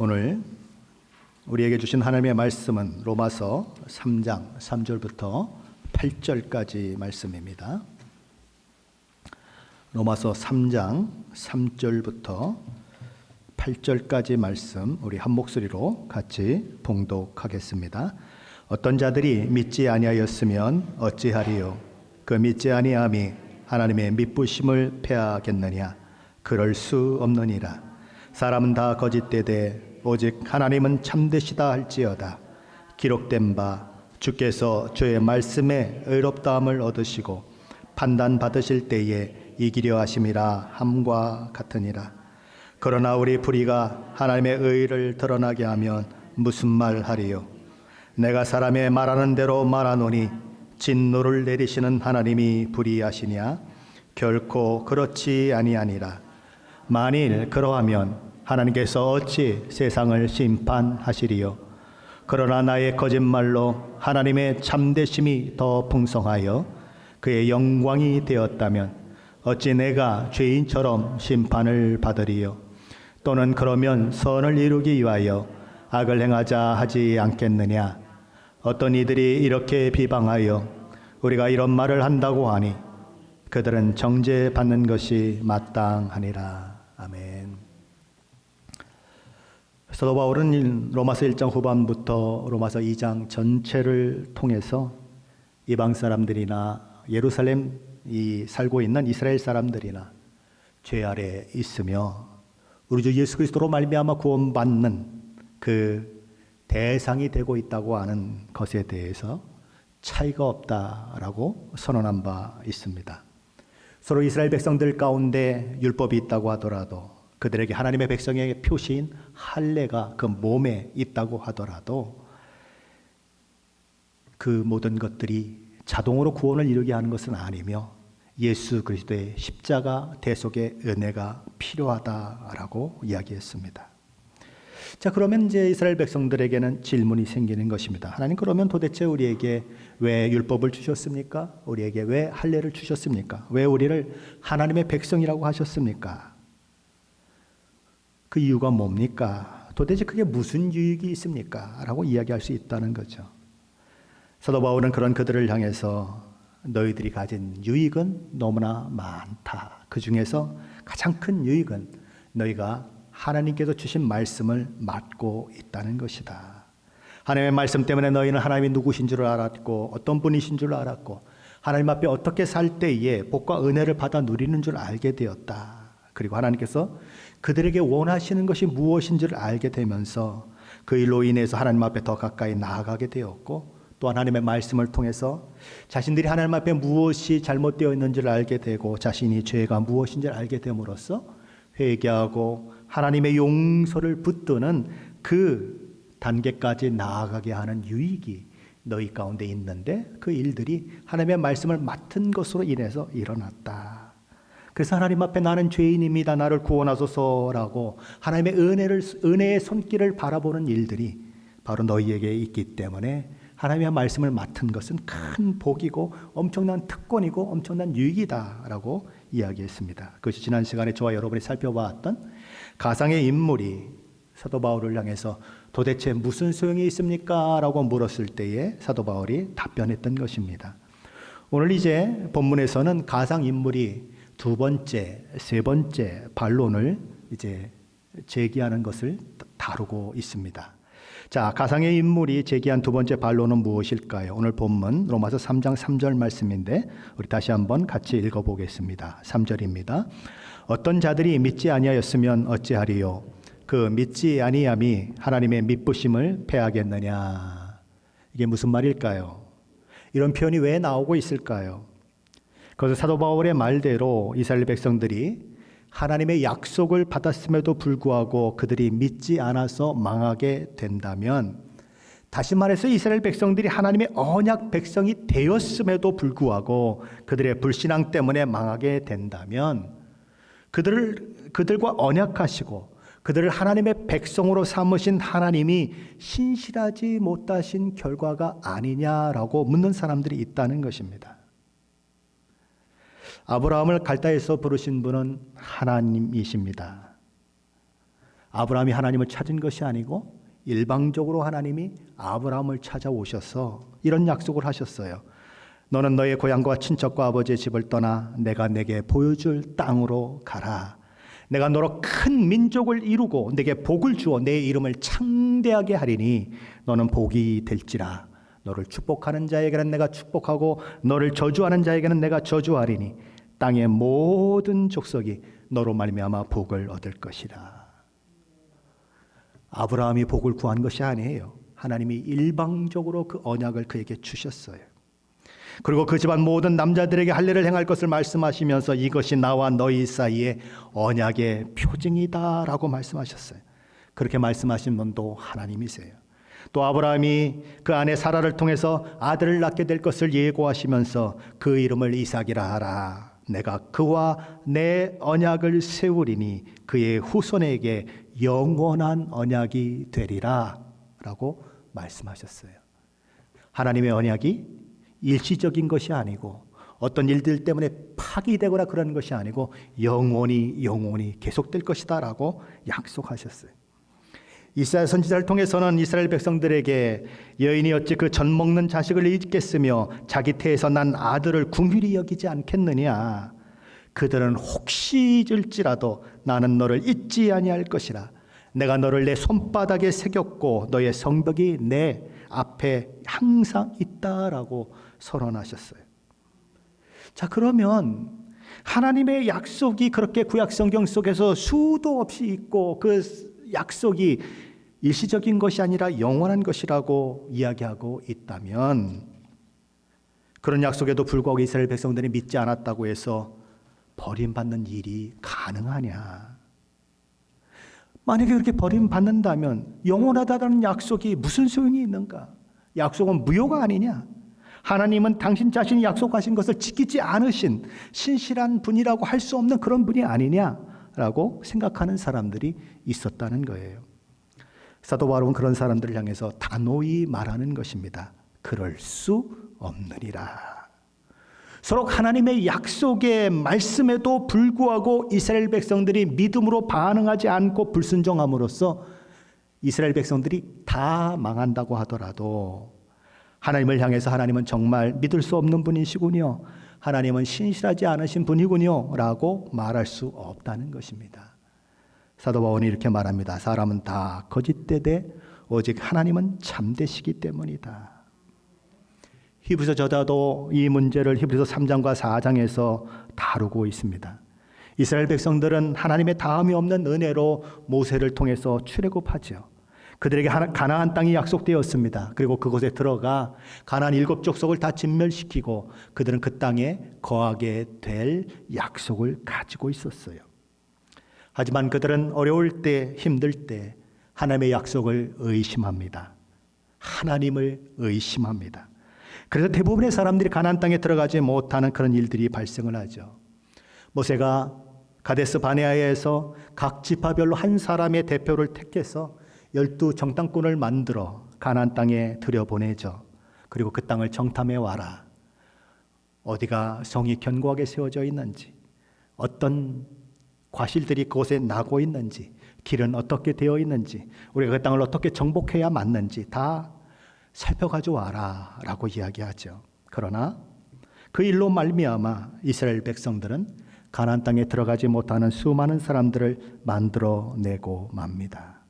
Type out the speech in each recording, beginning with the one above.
오늘 우리에게 주신 하나님의 말씀은 로마서 3장 3절부터 8절까지 말씀입니다. 로마서 3장 3절부터 8절까지 말씀 우리 한 목소리로 같이 봉독하겠습니다. 어떤 자들이 믿지 아니하였으면 어찌하리요? 그 믿지 아니함이 하나님의 미쁘심을 패하겠느냐? 그럴 수 없느니라. 사람은 다 거짓되되 오직 하나님은 참되시다 할지어다. 기록된 바 주께서 주의 말씀에 의롭다함을 얻으시고 판단 받으실 때에 이기려 하심이라 함과 같으니라. 그러나 우리 불의가 하나님의 의를 드러나게 하면 무슨 말 하리요? 내가 사람의 말하는 대로 말하노니 진노를 내리시는 하나님이 불의하시냐? 결코 그렇지 아니하니라. 만일 그러하면 하나님께서 어찌 세상을 심판하시리요? 그러나 나의 거짓말로 하나님의 참되심이 더 풍성하여 그의 영광이 되었다면 어찌 내가 죄인처럼 심판을 받으리요? 또는 그러면 선을 이루기 위하여 악을 행하자 하지 않겠느냐? 어떤 이들이 이렇게 비방하여 우리가 이런 말을 한다고 하니 그들은 정죄받는 것이 마땅하니라. 아멘. 사도 바울은 로마서 1장 후반부터 로마서 2장 전체를 통해서 이방 사람들이나 예루살렘 살고 있는 이스라엘 사람들이나 죄 아래 있으며 우리 주 예수 그리스도로 말미암아 구원받는 그 대상이 되고 있다고 하는 것에 대해서 차이가 없다라고 선언한 바 있습니다. 서로 이스라엘 백성들 가운데 율법이 있다고 하더라도 그들에게 하나님의 백성의 표시인 할례가 그 몸에 있다고 하더라도 그 모든 것들이 자동으로 구원을 이루게 하는 것은 아니며 예수 그리스도의 십자가 대속의 은혜가 필요하다라고 이야기했습니다. 자, 그러면 이제 이스라엘 백성들에게는 질문이 생기는 것입니다. 하나님, 그러면 도대체 우리에게 왜 율법을 주셨습니까? 우리에게 왜 할례를 주셨습니까? 왜 우리를 하나님의 백성이라고 하셨습니까? 그 이유가 뭡니까? 도대체 그게 무슨 유익이 있습니까? 라고 이야기할 수 있다는 거죠. 사도 바울은 그런 그들을 향해서 너희들이 가진 유익은 너무나 많다. 그 중에서 가장 큰 유익은 너희가 하나님께서 주신 말씀을 맡고 있다는 것이다. 하나님의 말씀 때문에 너희는 하나님이 누구신 줄 알았고 어떤 분이신 줄 알았고 하나님 앞에 어떻게 살 때에 복과 은혜를 받아 누리는 줄 알게 되었다. 그리고 하나님께서 그들에게 원하시는 것이 무엇인지를 알게 되면서 그 일로 인해서 하나님 앞에 더 가까이 나아가게 되었고 또 하나님의 말씀을 통해서 자신들이 하나님 앞에 무엇이 잘못되어 있는지를 알게 되고 자신이 죄가 무엇인지를 알게 됨으로써 회개하고 하나님의 용서를 붙드는 그 단계까지 나아가게 하는 유익이 너희 가운데 있는데 그 일들이 하나님의 말씀을 맡은 것으로 인해서 일어났다. 그래서 하나님 앞에 나는 죄인입니다. 나를 구원하소서라고 하나님의 은혜의 손길을 바라보는 일들이 바로 너희에게 있기 때문에 하나님의 말씀을 맡은 것은 큰 복이고 엄청난 특권이고 엄청난 유익이다라고 이야기했습니다. 그것이 지난 시간에 저와 여러분이 살펴봤던 가상의 인물이 사도 바울을 향해서 도대체 무슨 소용이 있습니까? 라고 물었을 때에 사도 바울이 답변했던 것입니다. 오늘 이제 본문에서는 가상 인물이 두 번째, 세 번째 반론을 이제 제기하는 것을 다루고 있습니다. 자, 가상의 인물이 제기한 두 번째 반론은 무엇일까요? 오늘 본문 로마서 3장 3절 말씀인데 우리 다시 한번 같이 읽어보겠습니다. 3절입니다. 어떤 자들이 믿지 아니하였으면 어찌하리요? 그 믿지 아니함이 하나님의 미쁘심을 패하겠느냐? 이게 무슨 말일까요? 이런 표현이 왜 나오고 있을까요? 그것은 사도 바울의 말대로 이스라엘 백성들이 하나님의 약속을 받았음에도 불구하고 그들이 믿지 않아서 망하게 된다면, 다시 말해서 이스라엘 백성들이 하나님의 언약 백성이 되었음에도 불구하고 그들의 불신앙 때문에 망하게 된다면 그들과 언약하시고 그들을 하나님의 백성으로 삼으신 하나님이 신실하지 못하신 결과가 아니냐라고 묻는 사람들이 있다는 것입니다. 아브라함을 갈대아에서 부르신 분은 하나님이십니다. 아브라함이 하나님을 찾은 것이 아니고 일방적으로 하나님이 아브라함을 찾아오셔서 이런 약속을 하셨어요. 너는 너의 고향과 친척과 아버지의 집을 떠나 내가 내게 보여줄 땅으로 가라. 내가 너로 큰 민족을 이루고 내게 복을 주어 내 이름을 창대하게 하리니 너는 복이 될지라. 너를 축복하는 자에게는 내가 축복하고 너를 저주하는 자에게는 내가 저주하리니 땅의 모든 족속이 너로 말미암아 복을 얻을 것이라. 아브라함이 복을 구한 것이 아니에요. 하나님이 일방적으로 그 언약을 그에게 주셨어요. 그리고 그 집안 모든 남자들에게 할례를 행할 것을 말씀하시면서 이것이 나와 너희 사이의 언약의 표징이다 라고 말씀하셨어요. 그렇게 말씀하신 분도 하나님이세요. 또 아브라함이 그 아내 사라를 통해서 아들을 낳게 될 것을 예고하시면서 그 이름을 이삭이라 하라. 내가 그와 내 언약을 세우리니 그의 후손에게 영원한 언약이 되리라 라고 말씀하셨어요. 하나님의 언약이 일시적인 것이 아니고 어떤 일들 때문에 파기되거나 그런 것이 아니고 영원히 계속될 것이다 라고 약속하셨어요. 이사야 선지자를 통해서는 이스라엘 백성들에게 여인이 어찌 그 젖 먹는 자식을 잊겠으며 자기 태에서 난 아들을 긍휼히 여기지 않겠느냐. 그들은 혹시 잊을지라도 나는 너를 잊지 아니할 것이라. 내가 너를 내 손바닥에 새겼고 너의 성벽이 내 앞에 항상 있다라고 선언하셨어요. 자, 그러면 하나님의 약속이 그렇게 구약 성경 속에서 수도 없이 있고 그 약속이 일시적인 것이 아니라 영원한 것이라고 이야기하고 있다면 그런 약속에도 불구하고 이스라엘 백성들이 믿지 않았다고 해서 버림받는 일이 가능하냐? 만약에 그렇게 버림받는다면 영원하다는 약속이 무슨 소용이 있는가? 약속은 무효가 아니냐? 하나님은 당신 자신이 약속하신 것을 지키지 않으신 신실한 분이라고 할 수 없는 그런 분이 아니냐라고 생각하는 사람들이 있었다는 거예요. 사도 바울은 그런 사람들을 향해서 단호히 말하는 것입니다. 그럴 수 없느니라. 서로 하나님의 약속의 말씀에도 불구하고 이스라엘 백성들이 믿음으로 반응하지 않고 불순종함으로써 이스라엘 백성들이 다 망한다고 하더라도 하나님을 향해서 하나님은 정말 믿을 수 없는 분이시군요. 하나님은 신실하지 않으신 분이군요. 라고 말할 수 없다는 것입니다. 사도 바울이 이렇게 말합니다. 사람은 다 거짓되되 오직 하나님은 참되시기 때문이다. 히브리서 저자도 이 문제를 히브리서 3장과 4장에서 다루고 있습니다. 이스라엘 백성들은 하나님의 다음이 없는 은혜로 모세를 통해서 출애굽하죠. 그들에게 가나안 땅이 약속되었습니다. 그리고 그곳에 들어가 가나안 7족속을 다 진멸시키고 그들은 그 땅에 거하게 될 약속을 가지고 있었어요. 하지만 그들은 어려울 때, 힘들 때 하나님의 약속을 의심합니다. 하나님을 의심합니다. 그래서 대부분의 사람들이 가나안 땅에 들어가지 못하는 그런 일들이 발생을 하죠. 모세가 가데스 바네아에서 각 지파별로 한 사람의 대표를 택해서 12 정탐꾼을 만들어 가나안 땅에 들여보내죠. 그리고 그 땅을 정탐해 와라. 어디가 성이 견고하게 세워져 있는지, 어떤 과실들이 그곳에 나고 있는지, 길은 어떻게 되어 있는지, 우리가 그 땅을 어떻게 정복해야 맞는지 다 살펴가지고 와라 라고 이야기하죠. 그러나 그 일로 말미암아 이스라엘 백성들은 가나안 땅에 들어가지 못하는 수많은 사람들을 만들어내고 맙니다.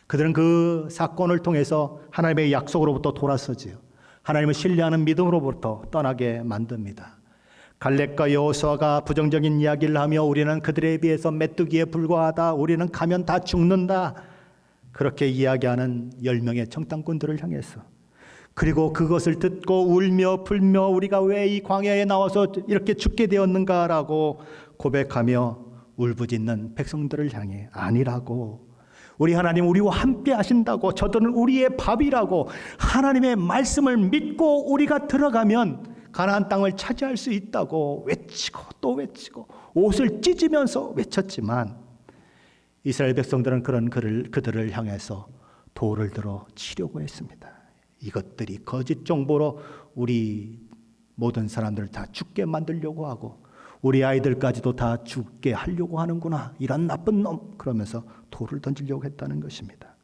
그들은 그 사건을 통해서 하나님의 약속으로부터 돌아서지요. 하나님을 신뢰하는 믿음으로부터 떠나게 만듭니다. 갈렙과 여호수아가 부정적인 이야기를 하며 우리는 그들에 비해서 메뚜기에 불과하다. 우리는 가면 다 죽는다. 그렇게 이야기하는 10명의 정탐꾼들을 향해서, 그리고 그것을 듣고 울며 불며 우리가 왜 이 광야에 나와서 이렇게 죽게 되었는가라고 고백하며 울부짖는 백성들을 향해 아니라고, 우리 하나님 우리와 함께 하신다고, 저들은 우리의 밥이라고, 하나님의 말씀을 믿고 우리가 들어가면 가나안 땅을 차지할 수 있다고 외치고 또 외치고 옷을 찢으면서 외쳤지만 이스라엘 백성들은 그런 그들을 향해서 돌을 들어 치려고 했습니다. 이것들이 거짓 정보로 우리 모든 사람들을 다 죽게 만들려고 하고 우리 아이들까지도 다 죽게 하려고 하는구나. 이런 나쁜 놈. 그러면서 돌을 던지려고 했다는 것입니다.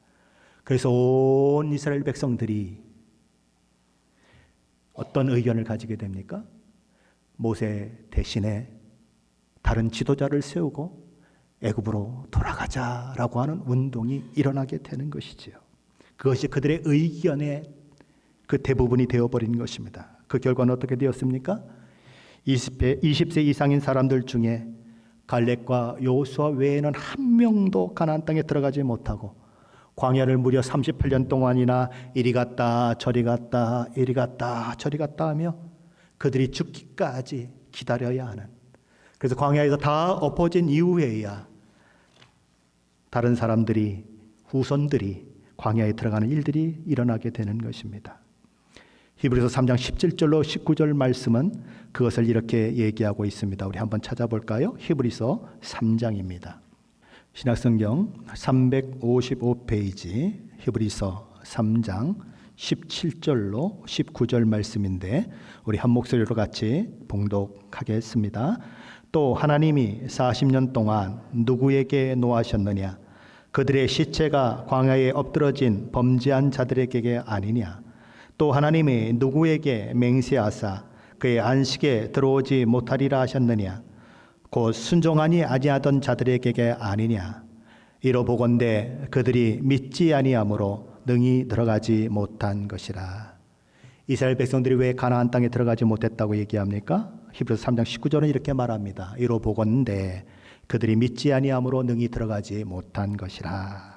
그래서 온 이스라엘 백성들이 어떤 의견을 가지게 됩니까? 모세 대신에 다른 지도자를 세우고 애굽으로 돌아가자라고 하는 운동이 일어나게 되는 것이지요. 그것이 그들의 의견의 그 대부분이 되어버린 것입니다. 그 결과는 어떻게 되었습니까? 20세 이상인 사람들 중에 갈렙과 여호수아 외에는 한 명도 가나안 땅에 들어가지 못하고 광야를 무려 38년 동안이나 이리 갔다 저리 갔다 이리 갔다 저리 갔다 하며 그들이 죽기까지 기다려야 하는, 그래서 광야에서 다 엎어진 이후에야 다른 사람들이, 후손들이 광야에 들어가는 일들이 일어나게 되는 것입니다. 히브리서 3장 17절로 19절 말씀은 그것을 이렇게 얘기하고 있습니다. 우리 한번 찾아볼까요? 히브리서 3장입니다. 신약성경 355페이지 히브리서 3장 17절로 19절 말씀인데 우리 한 목소리로 같이 봉독하겠습니다. 또 하나님이 40년 동안 누구에게 노하셨느냐? 그들의 시체가 광야에 엎드러진 범죄한 자들에게 아니냐? 또 하나님이 누구에게 맹세하사 그의 안식에 들어오지 못하리라 하셨느냐? 곧 순종하니 아니하던 자들에게 아니냐? 이로보건대 그들이 믿지 아니함으로 능히 들어가지 못한 것이라. 이스라엘 백성들이 왜 가나안 땅에 들어가지 못했다고 얘기합니까? 히브리서 3장 19절은 이렇게 말합니다. 이로보건대 그들이 믿지 아니함으로 능히 들어가지 못한 것이라.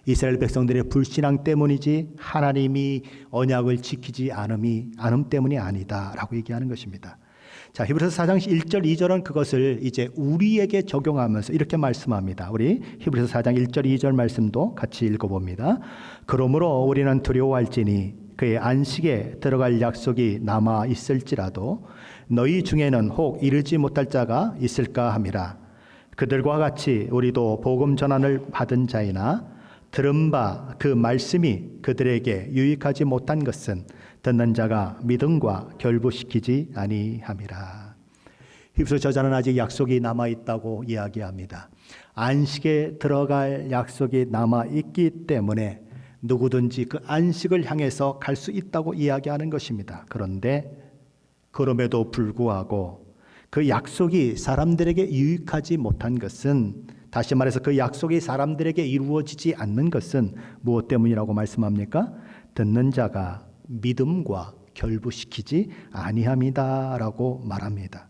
이스라엘 백성들의 불신앙 때문이지 하나님이 언약을 지키지 않음 때문이 아니다라고 얘기하는 것입니다. 자, 히브리서 4장 1절 2절은 그것을 이제 우리에게 적용하면서 이렇게 말씀합니다. 우리 히브리서 4장 1절 2절 말씀도 같이 읽어봅니다. 그러므로 우리는 두려워할지니 그의 안식에 들어갈 약속이 남아 있을지라도 너희 중에는 혹 이르지 못할 자가 있을까 함이라. 그들과 같이 우리도 복음 전환을 받은 자이나 들은 바 그 말씀이 그들에게 유익하지 못한 것은 듣는 자가 믿음과 결부시키지 아니함이라. 히브리서 저자는 아직 약속이 남아 있다고 이야기합니다. 안식에 들어갈 약속이 남아 있기 때문에 누구든지 그 안식을 향해서 갈 수 있다고 이야기하는 것입니다. 그런데 그럼에도 불구하고 그 약속이 사람들에게 유익하지 못한 것은, 다시 말해서 그 약속이 사람들에게 이루어지지 않는 것은 무엇 때문이라고 말씀합니까? 듣는 자가 믿음과 결부시키지 아니함이다라고 말합니다.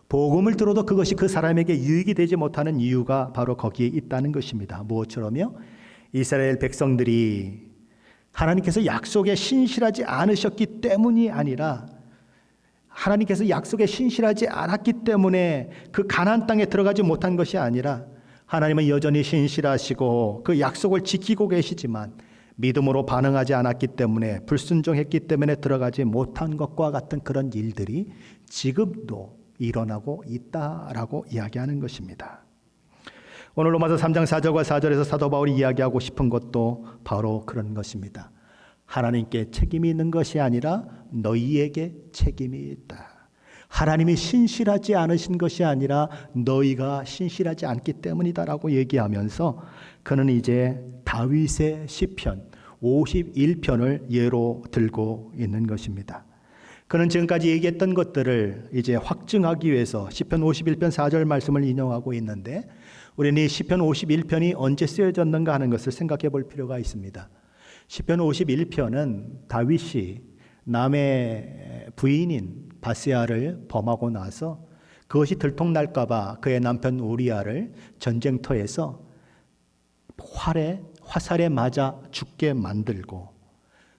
복음을 들어도 그것이 그 사람에게 유익이 되지 못하는 이유가 바로 거기에 있다는 것입니다. 무엇처럼요? 이스라엘 백성들이 하나님께서 약속에 신실하지 않으셨기 때문이 아니라, 하나님께서 약속에 신실하지 않았기 때문에 그 가나안 땅에 들어가지 못한 것이 아니라, 하나님은 여전히 신실하시고 그 약속을 지키고 계시지만 믿음으로 반응하지 않았기 때문에, 불순종했기 때문에 들어가지 못한 것과 같은 그런 일들이 지금도 일어나고 있다라고 이야기하는 것입니다. 오늘 로마서 3장 4절과 4절에서 사도 바울이 이야기하고 싶은 것도 바로 그런 것입니다. 하나님께 책임이 있는 것이 아니라 너희에게 책임이 있다. 하나님이 신실하지 않으신 것이 아니라 너희가 신실하지 않기 때문이다라고 얘기하면서 그는 이제 다윗의 시편 51편을 예로 들고 있는 것입니다. 그는 지금까지 얘기했던 것들을 이제 확증하기 위해서 시편 51편 4절 말씀을 인용하고 있는데, 우리는 이 시편 51편이 언제 쓰여졌는가 하는 것을 생각해 볼 필요가 있습니다. 시편 51편은 다윗이 남의 부인인 바세아를 범하고 나서 그것이 들통날까 봐 그의 남편 우리아를 전쟁터에서 화살에 맞아 죽게 만들고,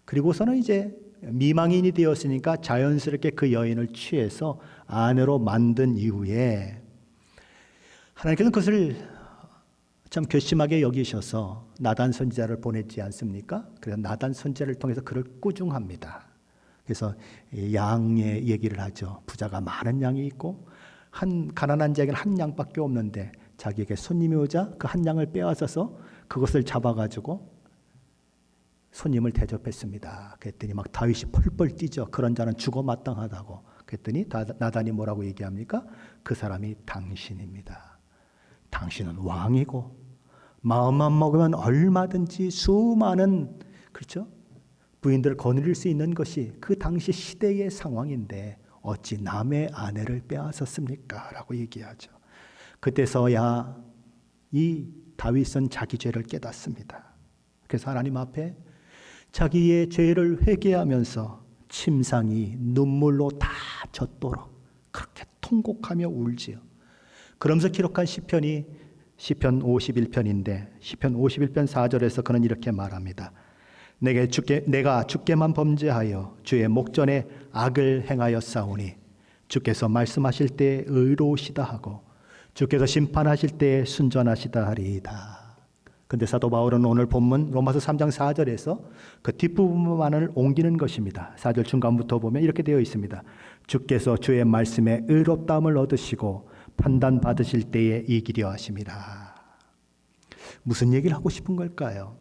그리고서는 이제 미망인이 되었으니까 자연스럽게 그 여인을 취해서 아내로 만든 이후에 하나님께서는 그것을 참 괘씸하게 여기셔서 나단 선지자를 보냈지 않습니까? 그래서 나단 선지자를 통해서 그를 꾸중합니다. 그래서 양의 얘기를 하죠. 부자가 많은 양이 있고 한 가난한 자에게는 한 양밖에 없는데 자기에게 손님이 오자 그 한 양을 빼앗아서 그것을 잡아가지고 손님을 대접했습니다. 그랬더니 막 다윗이 펄펄 뛰죠. 그런 자는 죽어 마땅하다고. 그랬더니 나단이 뭐라고 얘기합니까? 그 사람이 당신입니다. 당신은 왕이고 마음만 먹으면 얼마든지 수많은, 그렇죠? 부인들을 거느릴 수 있는 것이 그 당시 시대의 상황인데 어찌 남의 아내를 빼앗았습니까? 라고 얘기하죠. 그때서야 이 다윗은 자기 죄를 깨닫습니다. 그래서 하나님 앞에 자기의 죄를 회개하면서 침상이 눈물로 다 젖도록 그렇게 통곡하며 울지요. 그러면서 기록한 시편이 시편 51편인데 시편 51편 4절에서 그는 이렇게 말합니다. 내가 주께만 범죄하여 주의 목전에 악을 행하였사오니 주께서 말씀하실 때 의로우시다 하고 주께서 심판하실 때 순전하시다 하리이다. 근데 사도 바울은 오늘 본문 로마서 3장 4절에서 그 뒷부분만을 옮기는 것입니다. 4절 중간부터 보면 이렇게 되어 있습니다. 주께서 주의 말씀에 의롭다함을 얻으시고 판단 받으실 때에 이기려 하심이라. 무슨 얘기를 하고 싶은 걸까요?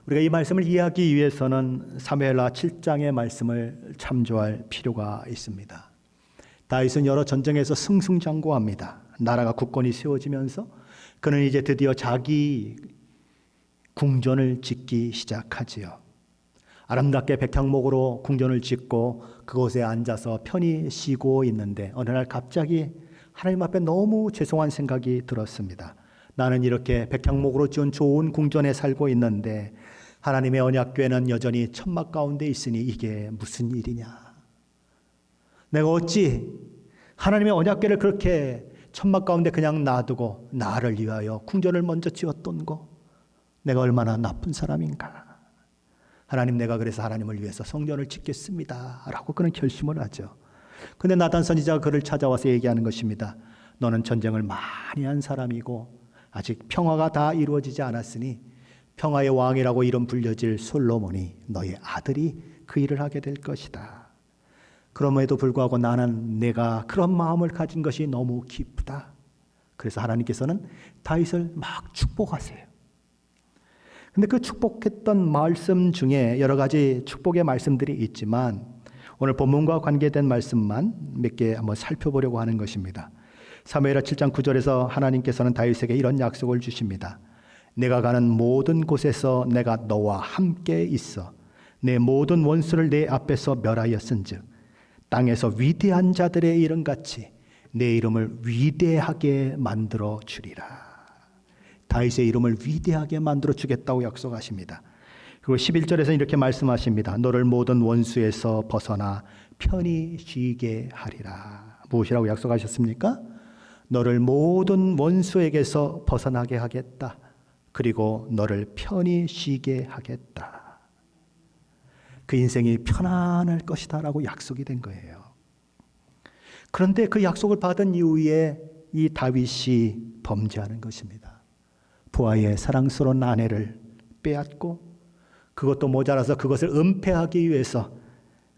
우리가 이 말씀을 이해하기 위해서는 사무엘하 7장의 말씀을 참조할 필요가 있습니다. 다윗은 여러 전쟁에서 승승장구합니다. 나라가 굳건히 세워지면서 그는 이제 드디어 자기 궁전을 짓기 시작하지요. 아름답게 백향목으로 궁전을 짓고 그곳에 앉아서 편히 쉬고 있는데 어느 날 갑자기 하나님 앞에 너무 죄송한 생각이 들었습니다. 나는 이렇게 백향목으로 지은 좋은 궁전에 살고 있는데 하나님의 언약궤는 여전히 천막 가운데 있으니 이게 무슨 일이냐. 내가 어찌 하나님의 언약궤를 그렇게 천막 가운데 그냥 놔두고 나를 위하여 궁전을 먼저 지었던 거, 내가 얼마나 나쁜 사람인가. 하나님, 내가 그래서 하나님을 위해서 성전을 짓겠습니다 라고 그는 결심을 하죠. 근데 나단 선지자가 그를 찾아와서 얘기하는 것입니다. 너는 전쟁을 많이 한 사람이고 아직 평화가 다 이루어지지 않았으니 평화의 왕이라고 이름 불려질 솔로몬이 너의 아들이 그 일을 하게 될 것이다. 그럼에도 불구하고 나는 내가 그런 마음을 가진 것이 너무 기쁘다. 그래서 하나님께서는 다윗을 막 축복하세요. 근데 그 축복했던 말씀 중에 여러 가지 축복의 말씀들이 있지만 오늘 본문과 관계된 말씀만 몇 개 한번 살펴보려고 하는 것입니다. 사무엘하 7장 9절에서 하나님께서는 다윗에게 이런 약속을 주십니다. 내가 가는 모든 곳에서 내가 너와 함께 있어 내 모든 원수를 내 앞에서 멸하였은즉 땅에서 위대한 자들의 이름같이 내 이름을 위대하게 만들어 주리라. 다윗의 이름을 위대하게 만들어 주겠다고 약속하십니다. 그리고 11절에서 이렇게 말씀하십니다. 너를 모든 원수에서 벗어나 편히 쉬게 하리라. 무엇이라고 약속하셨습니까? 너를 모든 원수에게서 벗어나게 하겠다. 그리고 너를 편히 쉬게 하겠다. 그 인생이 편안할 것이다 라고 약속이 된 거예요. 그런데 그 약속을 받은 이후에 이 다윗이 범죄하는 것입니다. 부하의 사랑스러운 아내를 빼앗고 그것도 모자라서 그것을 은폐하기 위해서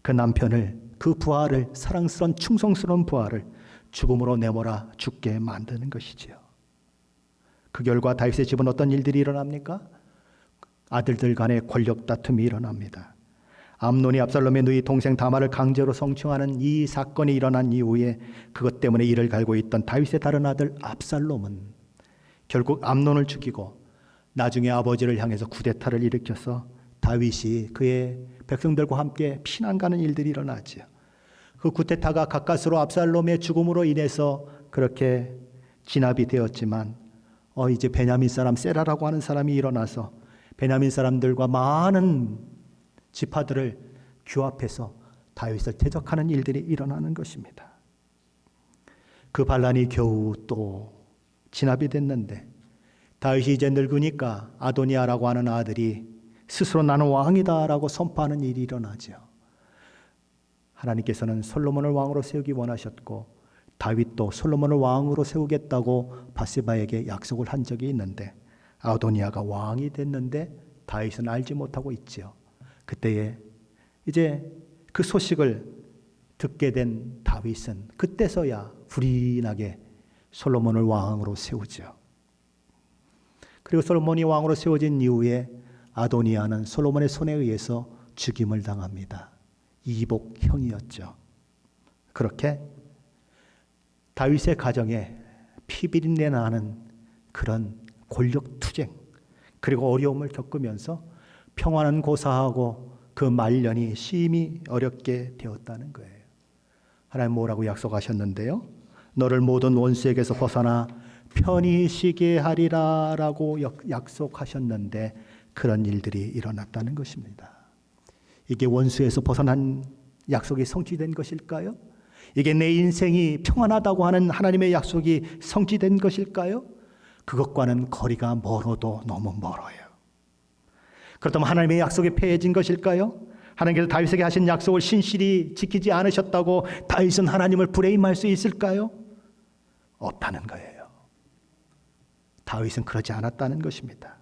그 남편을, 그 부하를, 사랑스러운 충성스러운 부하를 죽음으로 내몰아 죽게 만드는 것이지요. 그 결과 다윗의 집은 어떤 일들이 일어납니까? 아들들 간의 권력 다툼이 일어납니다. 암논이 압살롬의 누이 동생 다말을 강제로 성추행하는 이 사건이 일어난 이후에 그것 때문에 이를 갈고 있던 다윗의 다른 아들 압살롬은 결국 암논을 죽이고 나중에 아버지를 향해서 쿠데타를 일으켜서 다윗이 그의 백성들과 함께 피난 가는 일들이 일어나죠. 그 쿠데타가 가까스로 압살롬의 죽음으로 인해서 그렇게 진압이 되었지만 이제 베냐민 사람 세라라고 하는 사람이 일어나서 베냐민 사람들과 많은 지파들을 규합해서 다윗을 대적하는 일들이 일어나는 것입니다. 그 반란이 겨우 또 진압이 됐는데 다윗이 이제 늙으니까 아도니아라고 하는 아들이 스스로 나는 왕이다라고 선포하는 일이 일어나죠. 하나님께서는 솔로몬을 왕으로 세우기 원하셨고 다윗도 솔로몬을 왕으로 세우겠다고 바세바에게 약속을 한 적이 있는데 아도니아가 왕이 됐는데 다윗은 알지 못하고 있지요. 그때에 이제 그 소식을 듣게 된 다윗은 그때서야 불이 나게 솔로몬을 왕으로 세우죠. 그리고 솔로몬이 왕으로 세워진 이후에 아도니아는 솔로몬의 손에 의해서 죽임을 당합니다. 이복형이었죠. 그렇게 다윗의 가정에 피비린내 나는 그런 권력투쟁 그리고 어려움을 겪으면서 평화는 고사하고 그 말년이 심히 어렵게 되었다는 거예요. 하나님 뭐라고 약속하셨는데요? 너를 모든 원수에게서 벗어나 편히 쉬게 하리라 라고 약속하셨는데 그런 일들이 일어났다는 것입니다. 이게 원수에서 벗어난 약속이 성취된 것일까요? 이게 내 인생이 평안하다고 하는 하나님의 약속이 성취된 것일까요? 그것과는 거리가 멀어도 너무 멀어요. 그렇다면 하나님의 약속이 폐해진 것일까요? 하나님께서 다윗에게 하신 약속을 신실히 지키지 않으셨다고 다윗은 하나님을 브레임할 수 있을까요? 없다는 거예요. 다윗은 그러지 않았다는 것입니다.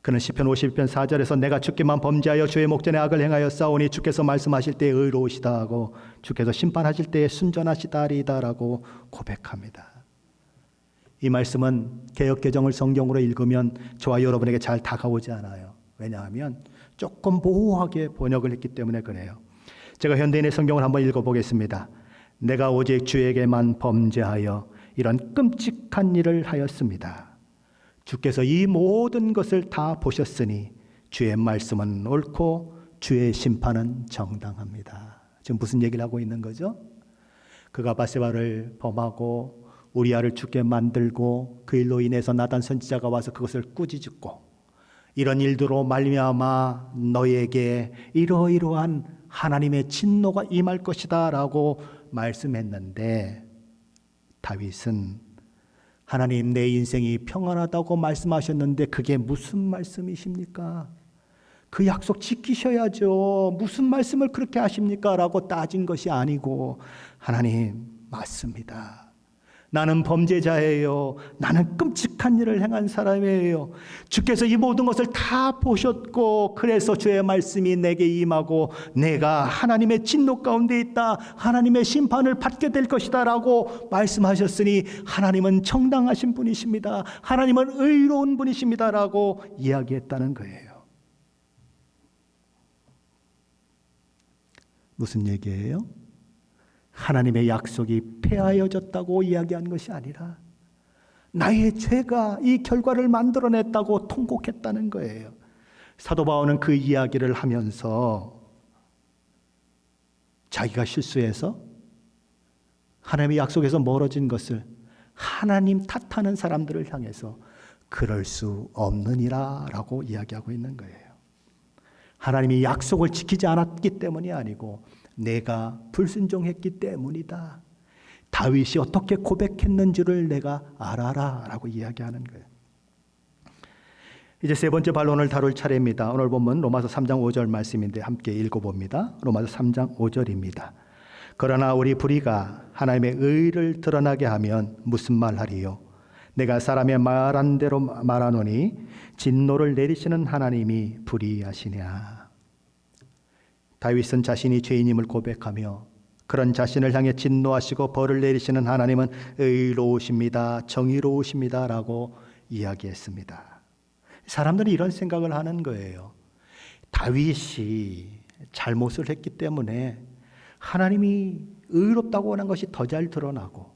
그는 시편 51편 4절에서 내가 주께만 범죄하여 주의 목전에 악을 행하여 싸우니 주께서 말씀하실 때에 의로우시다 하고 주께서 심판하실 때에 순전하시다리다라고 고백합니다. 이 말씀은 개역개정을 성경으로 읽으면 저와 여러분에게 잘 다가오지 않아요. 왜냐하면 조금 모호하게 번역을 했기 때문에 그래요. 제가 현대인의 성경을 한번 읽어보겠습니다. 내가 오직 주에게만 범죄하여 이런 끔찍한 일을 하였습니다. 주께서 이 모든 것을 다 보셨으니 주의 말씀은 옳고 주의 심판은 정당합니다. 지금 무슨 얘기를 하고 있는 거죠? 그가 바세바를 범하고 우리아를 죽게 만들고 그 일로 인해서 나단 선지자가 와서 그것을 꾸짖고 이런 일들로 말미암아 너에게 이러이러한 하나님의 진노가 임할 것이다 라고 말씀했는데 다윗은 하나님 내 인생이 평안하다고 말씀하셨는데 그게 무슨 말씀이십니까? 그 약속 지키셔야죠. 무슨 말씀을 그렇게 하십니까? 라고 따진 것이 아니고 하나님 맞습니다. 나는 범죄자예요. 나는 끔찍한 일을 행한 사람이에요. 주께서 이 모든 것을 다 보셨고 그래서 주의 말씀이 내게 임하고 내가 하나님의 진노 가운데 있다. 하나님의 심판을 받게 될 것이다 라고 말씀하셨으니 하나님은 정당하신 분이십니다. 하나님은 의로운 분이십니다 라고 이야기했다는 거예요. 무슨 얘기예요? 하나님의 약속이 폐하여졌다고 이야기한 것이 아니라 나의 죄가 이 결과를 만들어냈다고 통곡했다는 거예요. 사도 바울은 그 이야기를 하면서 자기가 실수해서 하나님의 약속에서 멀어진 것을 하나님 탓하는 사람들을 향해서 그럴 수 없느니라 라고 이야기하고 있는 거예요. 하나님이 약속을 지키지 않았기 때문이 아니고 내가 불순종했기 때문이다. 다윗이 어떻게 고백했는지를 내가 알아라 라고 이야기하는 거예요. 이제 세 번째 반론을 다룰 차례입니다. 오늘 본문 로마서 3장 5절 말씀인데 함께 읽어봅니다. 로마서 3장 5절입니다. 그러나 우리 불의가 하나님의 의를 드러나게 하면 무슨 말하리요? 내가 사람의 말한 대로 말하노니 진노를 내리시는 하나님이 불의하시냐. 다윗은 자신이 죄인임을 고백하며 그런 자신을 향해 진노하시고 벌을 내리시는 하나님은 의로우십니다. 정의로우십니다. 라고 이야기했습니다. 사람들이 이런 생각을 하는 거예요. 다윗이 잘못을 했기 때문에 하나님이 의롭다고 하는 것이 더 잘 드러나고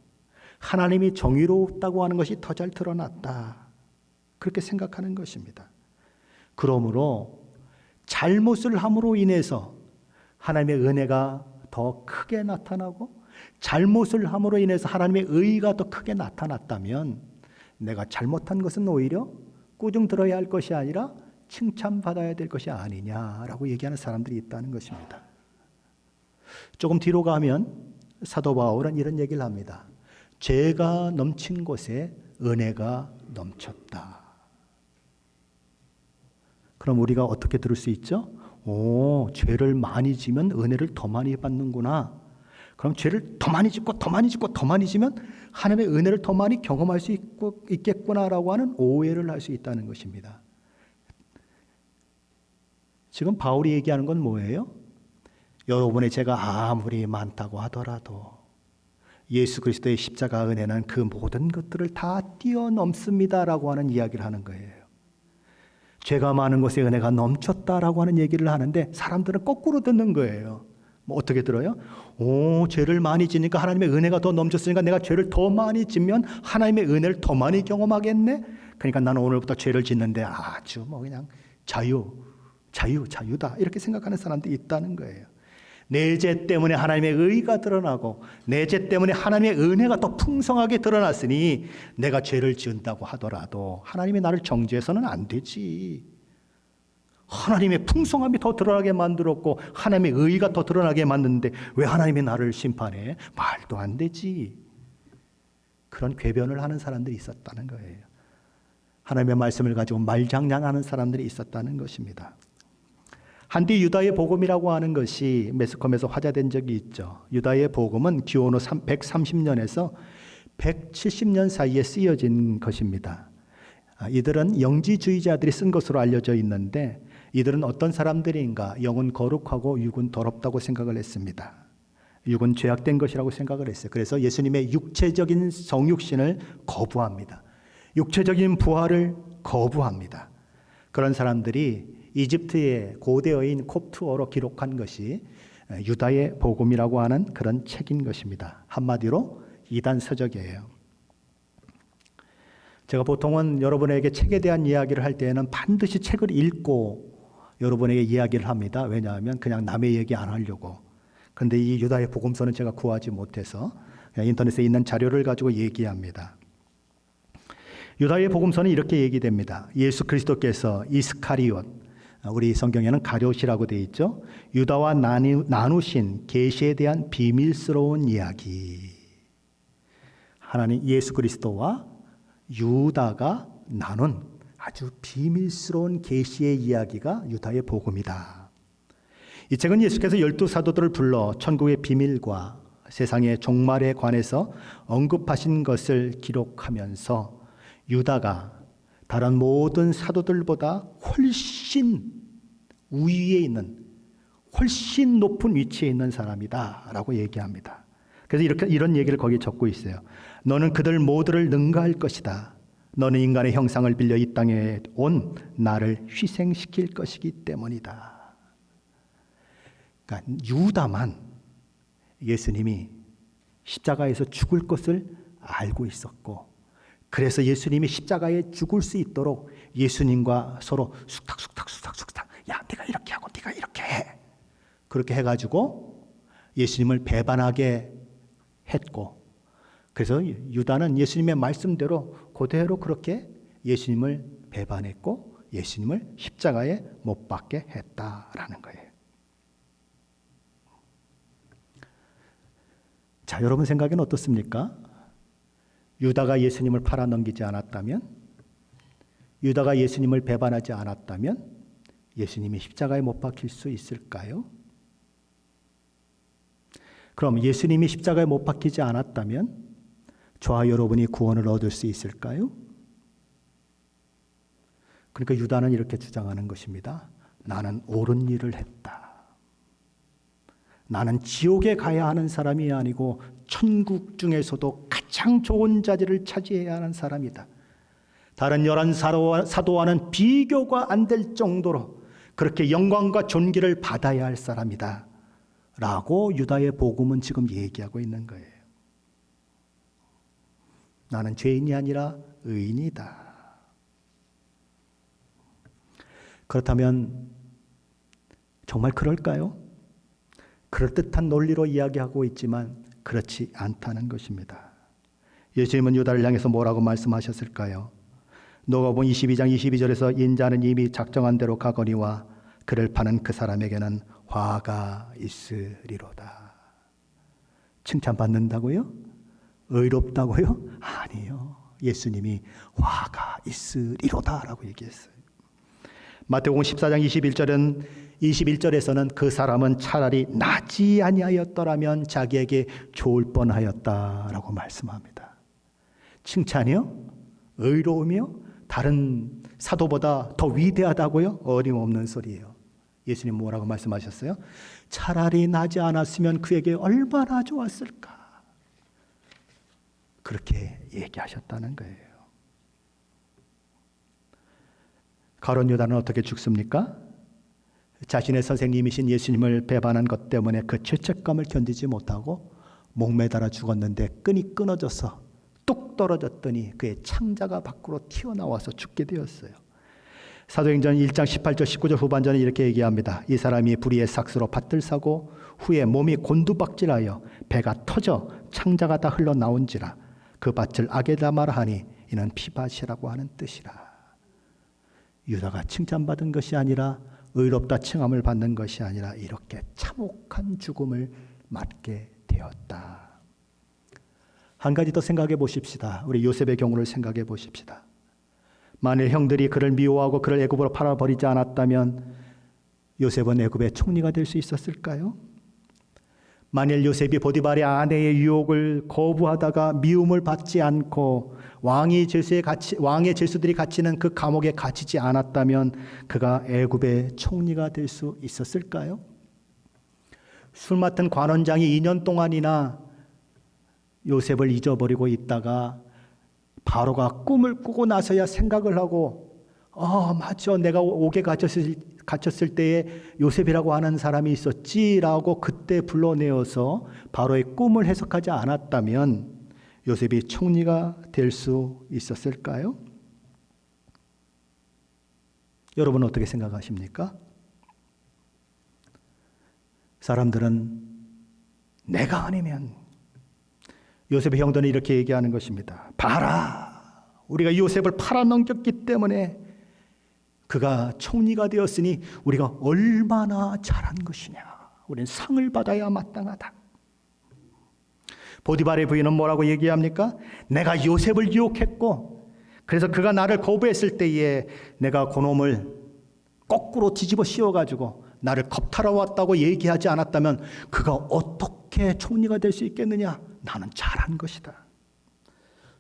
하나님이 정의롭다고 하는 것이 더 잘 드러났다. 그렇게 생각하는 것입니다. 그러므로 잘못을 함으로 인해서 하나님의 은혜가 더 크게 나타나고 잘못을 함으로 인해서 하나님의 의의가 더 크게 나타났다면 내가 잘못한 것은 오히려 꾸중 들어야 할 것이 아니라 칭찬받아야 될 것이 아니냐라고 얘기하는 사람들이 있다는 것입니다. 조금 뒤로 가면 사도 바울은 이런 얘기를 합니다. 죄가 넘친 곳에 은혜가 넘쳤다. 그럼 우리가 어떻게 들을 수 있죠? 죄를 많이 지면 은혜를 더 많이 받는구나. 그럼 죄를 더 많이 짓고 더 많이 짓고 더 많이 지면 하나님의 은혜를 더 많이 경험할 수 있겠구나라고 하는 오해를 할 수 있다는 것입니다. 지금 바울이 얘기하는 건 뭐예요? 여러분의 죄가 아무리 많다고 하더라도 예수 그리스도의 십자가 은혜는 그 모든 것들을 다 뛰어넘습니다라고 하는 이야기를 하는 거예요. 죄가 많은 곳에 은혜가 넘쳤다라고 하는 얘기를 하는데 사람들은 거꾸로 듣는 거예요. 뭐 어떻게 들어요? 죄를 많이 지니까 하나님의 은혜가 더 넘쳤으니까 내가 죄를 더 많이 지면 하나님의 은혜를 더 많이 경험하겠네? 그러니까 나는 오늘부터 죄를 짓는데 아주 뭐 그냥 자유다. 이렇게 생각하는 사람들이 있다는 거예요. 내 죄 때문에 하나님의 의가 드러나고 내 죄 때문에 하나님의 은혜가 더 풍성하게 드러났으니 내가 죄를 지은다고 하더라도 하나님이 나를 정죄해서는 안 되지. 하나님의 풍성함이 더 드러나게 만들었고 하나님의 의가 더 드러나게 만드는데 왜 하나님이 나를 심판해? 말도 안 되지. 그런 궤변을 하는 사람들이 있었다는 거예요. 하나님의 말씀을 가지고 말장난하는 사람들이 있었다는 것입니다. 한디 유다의 복음이라고 하는 것이 매스컴에서 화제된 적이 있죠. 유다의 복음은 기원 후 130년에서 170년 사이에 쓰여진 것입니다. 이들은 영지주의자들이 쓴 것으로 알려져 있는데 이들은 어떤 사람들인가? 영은 거룩하고 육은 더럽다고 생각을 했습니다. 육은 죄악된 것이라고 생각을 했어요. 그래서 예수님의 육체적인 성육신을 거부합니다. 육체적인 부활을 거부합니다. 그런 사람들이 이집트의 고대어인 콥트어로 기록한 것이 유다의 복음이라고 하는 그런 책인 것입니다. 한마디로 이단 서적이에요. 제가 보통은 여러분에게 책에 대한 이야기를 할 때에는 반드시 책을 읽고 여러분에게 이야기를 합니다. 왜냐하면 그냥 남의 얘기 안 하려고. 그런데 이 유다의 복음서는 제가 구하지 못해서 그냥 인터넷에 있는 자료를 가지고 얘기합니다. 유다의 복음서는 이렇게 얘기됩니다. 예수 그리스도께서 이스카리옷, 우리 성경에는 가룟이라고 되어 있죠. 유다와 나누신 계시에 대한 비밀스러운 이야기. 하나님 예수 그리스도와 유다가 나눈 아주 비밀스러운 계시의 이야기가 유다의 복음이다. 이 책은 예수께서 12사도들을 불러 천국의 비밀과 세상의 종말에 관해서 언급하신 것을 기록하면서 유다가 다른 모든 사도들보다 훨씬 우위에 있는, 훨씬 높은 위치에 있는 사람이다 라고 얘기합니다. 그래서 이런 얘기를 거기에 적고 있어요. 너는 그들 모두를 능가할 것이다. 너는 인간의 형상을 빌려 이 땅에 온 나를 희생시킬 것이기 때문이다. 그러니까 유다만 예수님이 십자가에서 죽을 것을 알고 있었고, 그래서 예수님이 십자가에 죽을 수 있도록 예수님과 서로 숙탁 야 네가 이렇게 하고 네가 이렇게 해. 그렇게 해가지고 예수님을 배반하게 했고, 그래서 유다는 예수님의 말씀대로 그대로 그렇게 예수님을 배반했고 예수님을 십자가에 못 박게 했다라는 거예요. 자, 여러분 생각엔 어떻습니까? 유다가 예수님을 팔아넘기지 않았다면, 유다가 예수님을 배반하지 않았다면 예수님이 십자가에 못 박힐 수 있을까요? 그럼 예수님이 십자가에 못 박히지 않았다면 저와 여러분이 구원을 얻을 수 있을까요? 그러니까 유다는 이렇게 주장하는 것입니다. 나는 옳은 일을 했다. 나는 지옥에 가야 하는 사람이 아니고 천국 중에서도 가장 좋은 자리를 차지해야 하는 사람이다. 다른 11 사도와는 비교가 안 될 정도로 그렇게 영광과 존귀를 받아야 할 사람이다 라고 유다의 복음은 지금 얘기하고 있는 거예요. 나는 죄인이 아니라 의인이다. 그렇다면 정말 그럴까요? 그럴듯한 논리로 이야기하고 있지만 그렇지 않다는 것입니다. 예수님은 유다를 향해서 뭐라고 말씀하셨을까요? 누가복음 22장 22절에서 인자는 이미 작정한 대로 가거니와 그를 파는 그 사람에게는 화가 있으리로다. 칭찬받는다고요? 의롭다고요? 아니요. 예수님이 화가 있으리로다라고 얘기했어요. 마태복음 14장 21절에서는 그 사람은 차라리 나지 아니하였더라면 자기에게 좋을 뻔하였다라고 말씀합니다. 칭찬이요? 의로우며 다른 사도보다 더 위대하다고요? 어림없는 소리예요. 예수님 뭐라고 말씀하셨어요? 차라리 나지 않았으면 그에게 얼마나 좋았을까? 그렇게 얘기하셨다는 거예요. 가룟 유다는 어떻게 죽습니까? 자신의 선생님이신 예수님을 배반한 것 때문에 그 죄책감을 견디지 못하고 목매달아 죽었는데 끈이 끊어져서 뚝 떨어졌더니 그의 창자가 밖으로 튀어나와서 죽게 되었어요. 사도행전 1장 18절 19절 후반전에 이렇게 얘기합니다. 이 사람이 불의의 삭스로 밭을 사고 후에 몸이 곤두박질하여 배가 터져 창자가 다 흘러나온지라 그 밭을 악에 담아라 하니 이는 피밭이라고 하는 뜻이라. 유다가 칭찬받은 것이 아니라 의롭다 칭함을 받는 것이 아니라 이렇게 참혹한 죽음을 맞게 되었다. 한 가지 더 생각해 보십시다. 우리 요셉의 경우를 생각해 보십시다. 만일 형들이 그를 미워하고 그를 애굽으로 팔아버리지 않았다면 요셉은 애굽의 총리가 될 수 있었을까요? 만일 요셉이 보디발의 아내의 유혹을 거부하다가 미움을 받지 않고 왕의 죄수들이 갇히는 그 감옥에 갇히지 않았다면 그가 애굽의 총리가 될 수 있었을까요? 술 맡은 관원장이 2년 동안이나 요셉을 잊어버리고 있다가 바로가 꿈을 꾸고 나서야 생각을 하고 맞죠. 내가 옥에 갇혔을 때에 요셉이라고 하는 사람이 있었지라고 그때 불러내어서 바로의 꿈을 해석하지 않았다면 요셉이 총리가 될 수 있었을까요? 여러분은 어떻게 생각하십니까? 사람들은 내가 아니면 요셉의 형들은 이렇게 얘기하는 것입니다. 봐라, 우리가 요셉을 팔아넘겼기 때문에 그가 총리가 되었으니 우리가 얼마나 잘한 것이냐. 우리는 상을 받아야 마땅하다. 보디발의 부인은 뭐라고 얘기합니까? 내가 요셉을 유혹했고 그래서 그가 나를 거부했을 때에 내가 그놈을 거꾸로 뒤집어 씌워가지고 나를 겁탈아 왔다고 얘기하지 않았다면 그가 어떻게 총리가 될 수 있겠느냐. 나는 잘한 것이다.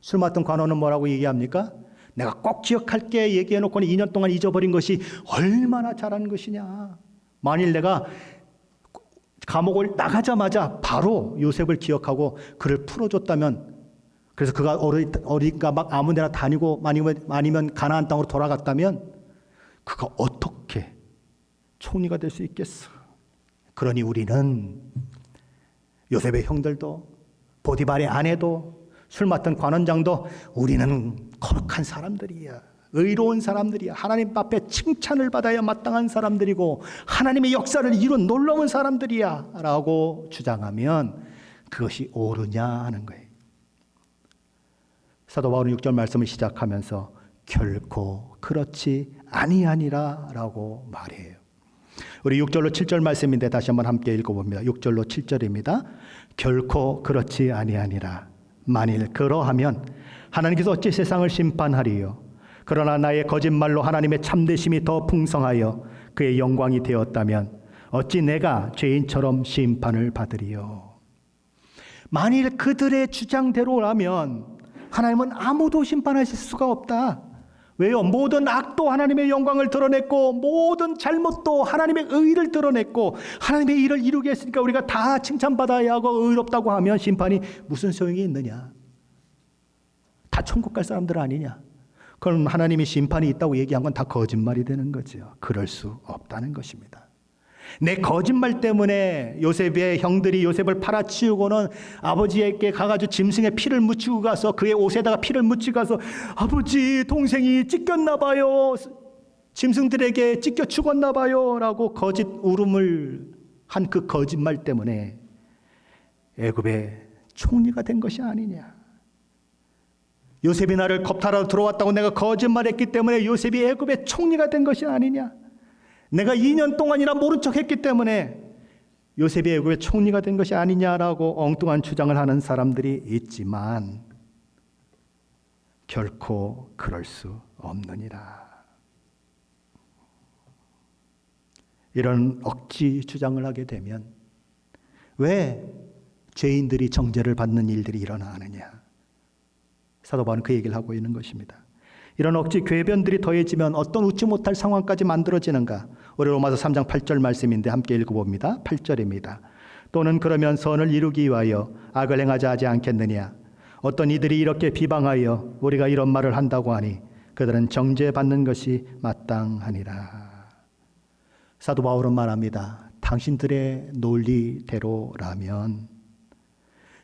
술 맡은 관원은 뭐라고 얘기합니까? 내가 꼭 기억할게 얘기해놓고 2년 동안 잊어버린 것이 얼마나 잘한 것이냐. 만일 내가 감옥을 나가자마자 바로 요셉을 기억하고 그를 풀어줬다면, 그래서 그가 어딘가 막 아무 데나 다니고 아니면 가나안 땅으로 돌아갔다면 그가 어떻게 총리가 될 수 있겠어. 그러니 우리는 요셉의 형들도 보디발의 아내도 술 맡은 관원장도 우리는 거룩한 사람들이야. 의로운 사람들이야. 하나님 앞에 칭찬을 받아야 마땅한 사람들이고 하나님의 역사를 이룬 놀라운 사람들이야 라고 주장하면 그것이 옳으냐 하는 거예요. 사도 바울은 6절 말씀을 시작하면서 결코 그렇지 아니하니라 라고 말해요. 우리 6절로 7절 말씀인데 다시 한번 함께 읽어봅니다. 6절로 7절입니다. 결코 그렇지 아니하니라. 만일 그러하면 하나님께서 어찌 세상을 심판하리요. 그러나 나의 거짓말로 하나님의 참되심이 더 풍성하여 그의 영광이 되었다면 어찌 내가 죄인처럼 심판을 받으리요. 만일 그들의 주장대로라면 하나님은 아무도 심판하실 수가 없다. 왜요? 모든 악도 하나님의 영광을 드러냈고 모든 잘못도 하나님의 의를 드러냈고 하나님의 일을 이루게 했으니까 우리가 다 칭찬받아야 하고 의롭다고 하면 심판이 무슨 소용이 있느냐? 다 천국 갈 사람들 아니냐? 그럼 하나님이 심판이 있다고 얘기한 건 다 거짓말이 되는 거죠. 그럴 수 없다는 것입니다. 내 거짓말 때문에 요셉의 형들이 요셉을 팔아치우고는 아버지에게 가가지고 짐승에 피를 묻히고 가서 그의 옷에다가 피를 묻히고 가서 아버지 동생이 찢겼나 봐요. 짐승들에게 찢겨 죽었나 봐요 라고 거짓 울음을 한 그 거짓말 때문에 애굽의 총리가 된 것이 아니냐. 요셉이 나를 겁탈하러 들어왔다고 내가 거짓말했기 때문에 요셉이 애굽의 총리가 된 것이 아니냐. 내가 2년 동안이나 모른 척했기 때문에 요셉이 애굽의 총리가 된 것이 아니냐라고 엉뚱한 주장을 하는 사람들이 있지만 결코 그럴 수 없느니라. 이런 억지 주장을 하게 되면 왜 죄인들이 정죄를 받는 일들이 일어나느냐. 사도 바울은 그 얘기를 하고 있는 것입니다. 이런 억지 궤변들이 더해지면 어떤 웃지 못할 상황까지 만들어지는가. 우리 로마서 3장 8절 말씀인데 함께 읽어봅니다. 8절입니다. 또는 그러면 선을 이루기 위하여 악을 행하자 하지 않겠느냐. 어떤 이들이 이렇게 비방하여 우리가 이런 말을 한다고 하니 그들은 정죄받는 것이 마땅하니라. 사도 바울은 말합니다. 당신들의 논리대로라면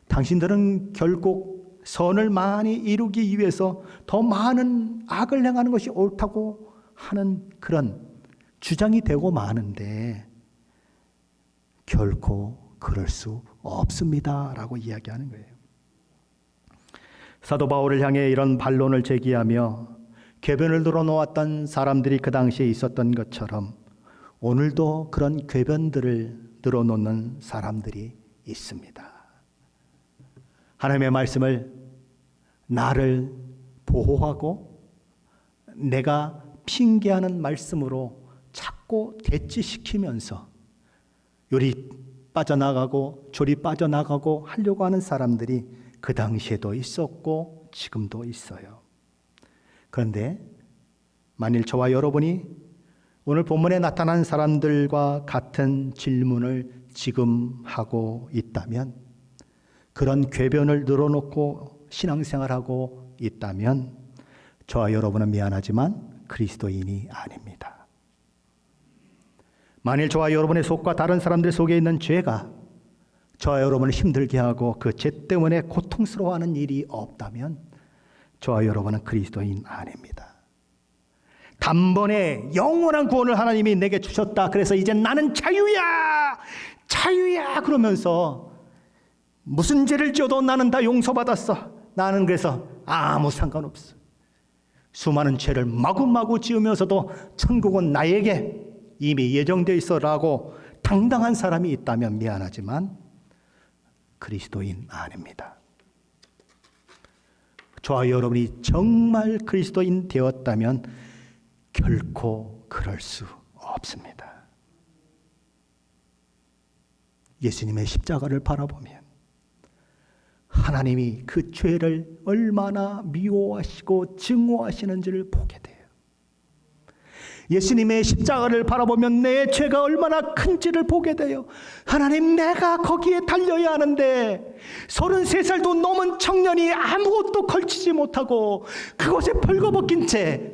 당신들은 결국 선을 많이 이루기 위해서 더 많은 악을 행하는 것이 옳다고 하는 그런 주장이 되고 마는데 결코 그럴 수 없습니다 라고 이야기하는 거예요. 사도 바울을 향해 이런 반론을 제기하며 궤변을 늘어놓았던 사람들이 그 당시에 있었던 것처럼 오늘도 그런 궤변들을 늘어놓는 사람들이 있습니다. 하나님의 말씀을 나를 보호하고 내가 핑계하는 말씀으로 자꾸 대치시키면서 요리 빠져나가고 조리 빠져나가고 하려고 하는 사람들이 그 당시에도 있었고 지금도 있어요. 그런데 만일 저와 여러분이 오늘 본문에 나타난 사람들과 같은 질문을 지금 하고 있다면, 그런 궤변을 늘어놓고 신앙생활하고 있다면 저와 여러분은 미안하지만 그리스도인이 아닙니다. 만일 저와 여러분의 속과 다른 사람들 속에 있는 죄가 저와 여러분을 힘들게 하고 그 죄 때문에 고통스러워하는 일이 없다면 저와 여러분은 그리스도인 아닙니다. 단번에 영원한 구원을 하나님이 내게 주셨다. 그래서 이제 나는 자유야! 자유야! 그러면서 무슨 죄를 지어도 나는 다 용서받았어. 나는 그래서 아무 상관없어. 수많은 죄를 마구마구 지으면서도 천국은 나에게 이미 예정되어 있어라고 당당한 사람이 있다면 미안하지만 그리스도인 아닙니다. 저와 여러분이 정말 그리스도인 되었다면 결코 그럴 수 없습니다. 예수님의 십자가를 바라보면 하나님이 그 죄를 얼마나 미워하시고 증오하시는지를 보게 돼요. 예수님의 십자가를 바라보면 내 죄가 얼마나 큰지를 보게 돼요. 하나님, 내가 거기에 달려야 하는데 33살도 넘은 청년이 아무것도 걸치지 못하고 그곳에 벌거벗긴 채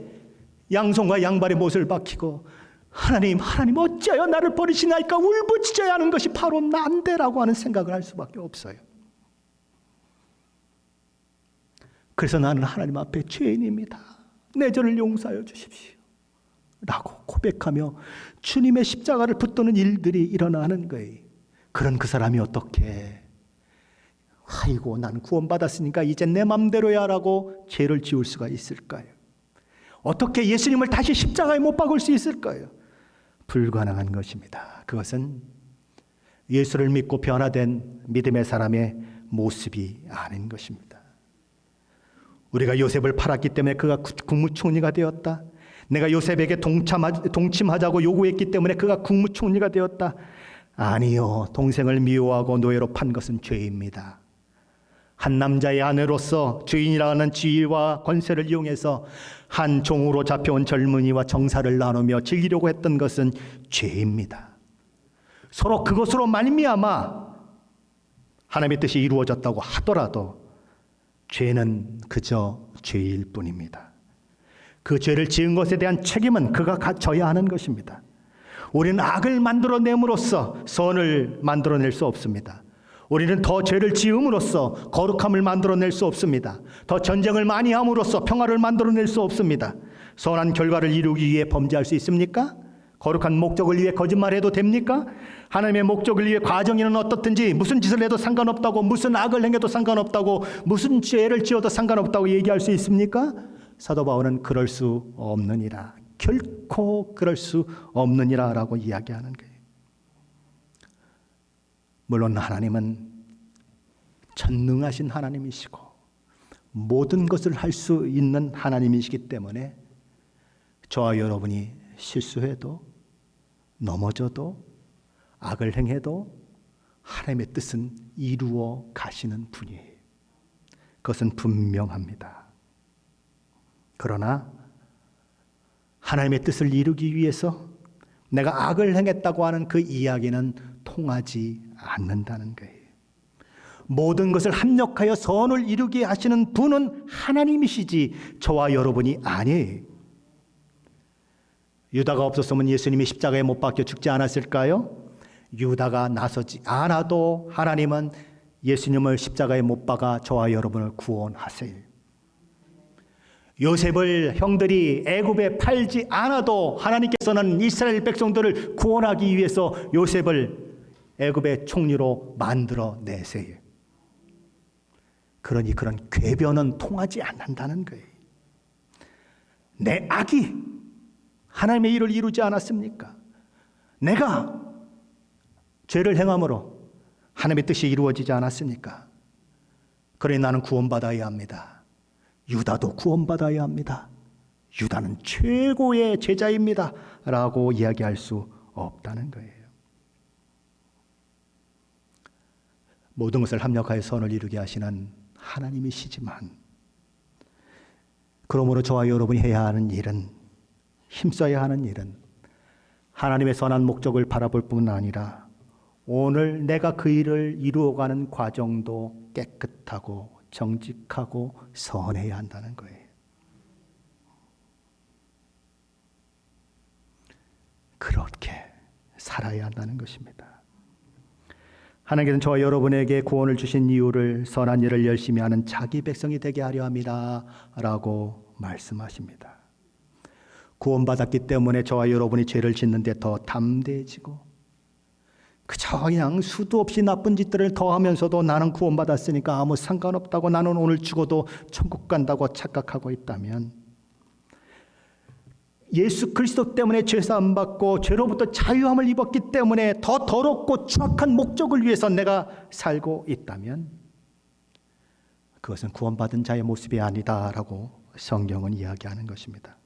양손과 양발에 못을 박히고 하나님 어찌하여 나를 버리시나이까 울부짖어야 하는 것이 바로 난데라고 하는 생각을 할 수밖에 없어요. 그래서 나는 하나님 앞에 죄인입니다. 내 죄를 용서하여 주십시오 라고 고백하며 주님의 십자가를 붙드는 일들이 일어나는 거예요. 그런 그 사람이 어떻게 아이고 난 구원받았으니까 이제 내 맘대로야 라고 죄를 지을 수가 있을까요? 어떻게 예수님을 다시 십자가에 못 박을 수 있을까요? 불가능한 것입니다. 그것은 예수를 믿고 변화된 믿음의 사람의 모습이 아닌 것입니다. 우리가 요셉을 팔았기 때문에 그가 국무총리가 되었다. 내가 요셉에게 동침하자고 요구했기 때문에 그가 국무총리가 되었다. 아니요. 동생을 미워하고 노예로 판 것은 죄입니다. 한 남자의 아내로서 주인이라는 지위와 권세를 이용해서 한 종으로 잡혀온 젊은이와 정사를 나누며 즐기려고 했던 것은 죄입니다. 서로 그것으로 말미암아 하나님의 뜻이 이루어졌다고 하더라도 죄는 그저 죄일 뿐입니다. 그 죄를 지은 것에 대한 책임은 그가 져야 하는 것입니다. 우리는 악을 만들어냄으로써 선을 만들어낼 수 없습니다. 우리는 더 죄를 지음으로써 거룩함을 만들어낼 수 없습니다. 더 전쟁을 많이 함으로써 평화를 만들어낼 수 없습니다. 선한 결과를 이루기 위해 범죄할 수 있습니까? 거룩한 목적을 위해 거짓말해도 됩니까? 하나님의 목적을 위해 과정에는 어떻든지 무슨 짓을 해도 상관없다고, 무슨 악을 행해도 상관없다고, 무슨 죄를 지어도 상관없다고 얘기할 수 있습니까? 사도 바울은 그럴 수 없느니라, 결코 그럴 수 없느니라 라고 이야기하는 거예요. 물론 하나님은 전능하신 하나님이시고 모든 것을 할 수 있는 하나님이시기 때문에 저와 여러분이 실수해도 넘어져도 악을 행해도 하나님의 뜻은 이루어 가시는 분이에요. 그것은 분명합니다. 그러나 하나님의 뜻을 이루기 위해서 내가 악을 행했다고 하는 그 이야기는 통하지 않는다는 거예요. 모든 것을 합력하여 선을 이루게 하시는 분은 하나님이시지 저와 여러분이 아니에요. 유다가 없었으면 예수님이 십자가에 못 박혀 죽지 않았을까요? 유다가 나서지 않아도 하나님은 예수님을 십자가에 못 박아 저와 여러분을 구원하세요. 요셉을 형들이 애굽에 팔지 않아도 하나님께서는 이스라엘 백성들을 구원하기 위해서 요셉을 애굽의 총리로 만들어 내세요. 그러니 그런 궤변은 통하지 않는다는 거예요. 내 악이 하나님의 일을 이루지 않았습니까? 내가 죄를 행함으로 하나님의 뜻이 이루어지지 않았습니까? 그러니 나는 구원받아야 합니다. 유다도 구원받아야 합니다. 유다는 최고의 제자입니다. 라고 이야기할 수 없다는 거예요. 모든 것을 합력하여 선을 이루게 하시는 하나님이시지만, 그러므로 저와 여러분이 해야 하는 일은, 힘써야 하는 일은 하나님의 선한 목적을 바라볼 뿐 아니라 오늘 내가 그 일을 이루어가는 과정도 깨끗하고 정직하고 선해야 한다는 거예요. 그렇게 살아야 한다는 것입니다. 하나님께서는 저와 여러분에게 구원을 주신 이유를 선한 일을 열심히 하는 자기 백성이 되게 하려 함이라 라고 말씀하십니다. 구원받았기 때문에 저와 여러분이 죄를 짓는데 더 담대해지고, 그저 그냥 수도 없이 나쁜 짓들을 더하면서도 나는 구원받았으니까 아무 상관없다고, 나는 오늘 죽어도 천국 간다고 착각하고 있다면, 예수 그리스도 때문에 죄사함 받고 죄로부터 자유함을 입었기 때문에 더 더럽고 추악한 목적을 위해서 내가 살고 있다면 그것은 구원받은 자의 모습이 아니다라고 성경은 이야기하는 것입니다.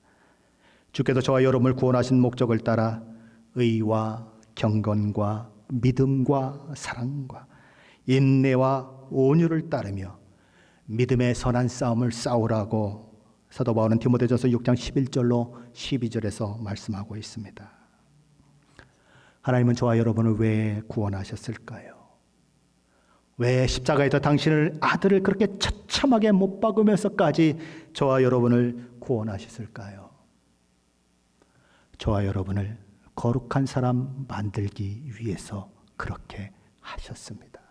주께서 저와 여러분을 구원하신 목적을 따라 의와 경건과 믿음과 사랑과 인내와 온유를 따르며 믿음의 선한 싸움을 싸우라고 사도 바울은 디모데전서 6장 11절로 12절에서 말씀하고 있습니다. 하나님은 저와 여러분을 왜 구원하셨을까요? 왜 십자가에서 당신의 아들을 그렇게 처참하게 못 박으면서까지 저와 여러분을 구원하셨을까요? 저와 여러분을 거룩한 사람 만들기 위해서 그렇게 하셨습니다.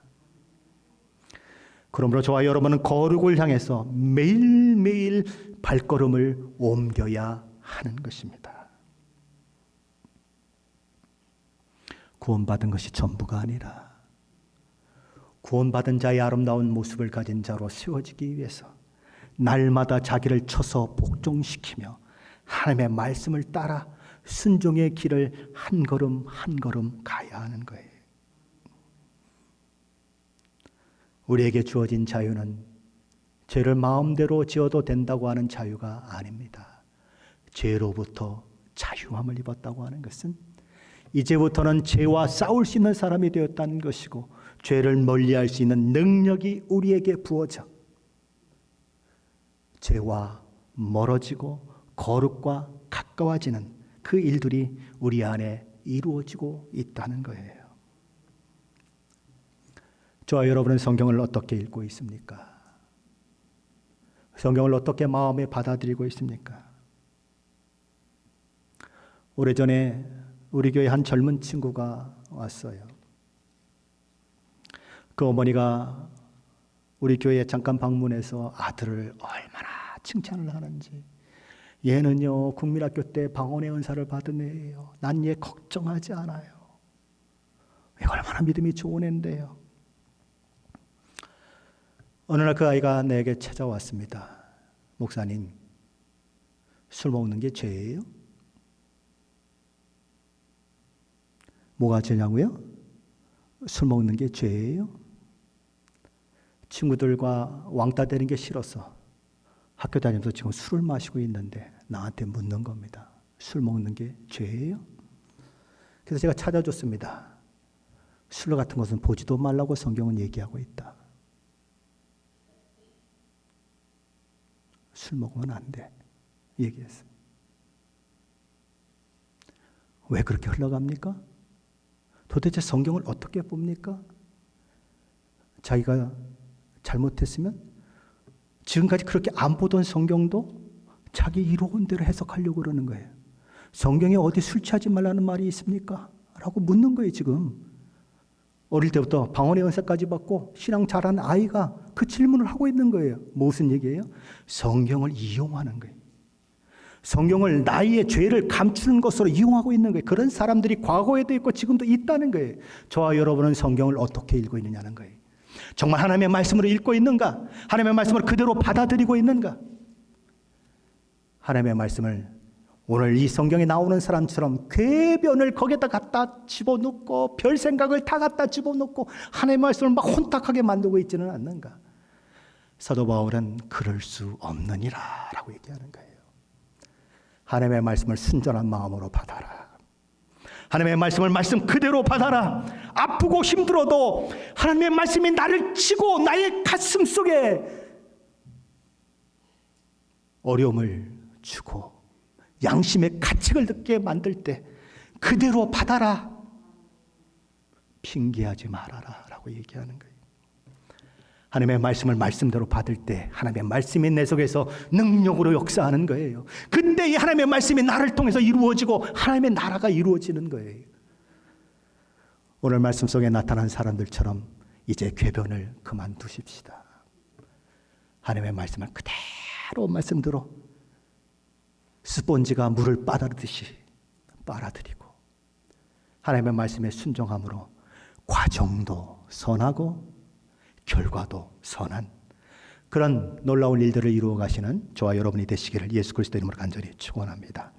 그러므로 저와 여러분은 거룩을 향해서 매일매일 발걸음을 옮겨야 하는 것입니다. 구원받은 것이 전부가 아니라 구원받은 자의 아름다운 모습을 가진 자로 세워지기 위해서 날마다 자기를 쳐서 복종시키며 하나님의 말씀을 따라 순종의 길을 한 걸음 한 걸음 가야 하는 거예요. 우리에게 주어진 자유는 죄를 마음대로 지어도 된다고 하는 자유가 아닙니다. 죄로부터 자유함을 입었다고 하는 것은 이제부터는 죄와 싸울 수 있는 사람이 되었다는 것이고, 죄를 멀리할 수 있는 능력이 우리에게 부어져 죄와 멀어지고 거룩과 가까워지는 그 일들이 우리 안에 이루어지고 있다는 거예요. 저와 여러분은 성경을 어떻게 읽고 있습니까? 성경을 어떻게 마음에 받아들이고 있습니까? 오래전에 우리 교회 한 젊은 친구가 왔어요. 그 어머니가 우리 교회에 잠깐 방문해서 아들을 얼마나 칭찬을 하는지, 얘는요 국민학교 때 방언의 은사를 받은 애예요. 난 얘 걱정하지 않아요. 얘가 얼마나 믿음이 좋은 애인데요. 어느 날 그 아이가 내게 찾아왔습니다. 목사님, 술 먹는 게 죄예요? 뭐가 죄냐고요? 술 먹는 게 죄예요? 친구들과 왕따 되는 게 싫어서 학교 다니면서 지금 술을 마시고 있는데 나한테 묻는 겁니다. 술 먹는 게 죄예요? 그래서 제가 찾아줬습니다. 술 같은 것은 보지도 말라고 성경은 얘기하고 있다. 술 먹으면 안 돼. 얘기했어요. 왜 그렇게 흘러갑니까? 도대체 성경을 어떻게 봅니까? 자기가 잘못했으면 지금까지 그렇게 안 보던 성경도 자기 이로운 대로 해석하려고 그러는 거예요. 성경에 어디 술 취하지 말라는 말이 있습니까? 라고 묻는 거예요, 지금. 어릴 때부터 방언의 은사까지 받고 신앙 잘하는 아이가 그 질문을 하고 있는 거예요. 무슨 얘기예요? 성경을 이용하는 거예요. 성경을 나의 죄를 감추는 것으로 이용하고 있는 거예요. 그런 사람들이 과거에도 있고 지금도 있다는 거예요. 저와 여러분은 성경을 어떻게 읽고 있느냐는 거예요. 정말 하나님의 말씀으로 읽고 있는가? 하나님의 말씀을 그대로 받아들이고 있는가? 하나님의 말씀을 오늘 이 성경에 나오는 사람처럼 궤변을 거기다 갖다 집어넣고 별 생각을 다 갖다 집어넣고 하나님의 말씀을 막 혼탁하게 만들고 있지는 않는가? 사도 바울은 그럴 수 없느니라 라고 얘기하는 거예요. 하나님의 말씀을 순전한 마음으로 받아라. 하나님의 말씀을 말씀 그대로 받아라. 아프고 힘들어도 하나님의 말씀이 나를 치고 나의 가슴 속에 어려움을 주고 양심의 가책을 듣게 만들 때 그대로 받아라. 핑계하지 말아라 라고 얘기하는 거예요. 하나님의 말씀을 말씀대로 받을 때 하나님의 말씀이 내 속에서 능력으로 역사하는 거예요. 그때 이 하나님의 말씀이 나를 통해서 이루어지고 하나님의 나라가 이루어지는 거예요. 오늘 말씀 속에 나타난 사람들처럼 이제 궤변을 그만두십시다. 하나님의 말씀을 그대로 말씀대로 스폰지가 물을 빨아들이듯이 빨아들이고 하나님의 말씀에 순종함으로 과정도 선하고 결과도 선한 그런 놀라운 일들을 이루어 가시는 저와 여러분이 되시기를 예수 그리스도 이름으로 간절히 축원합니다.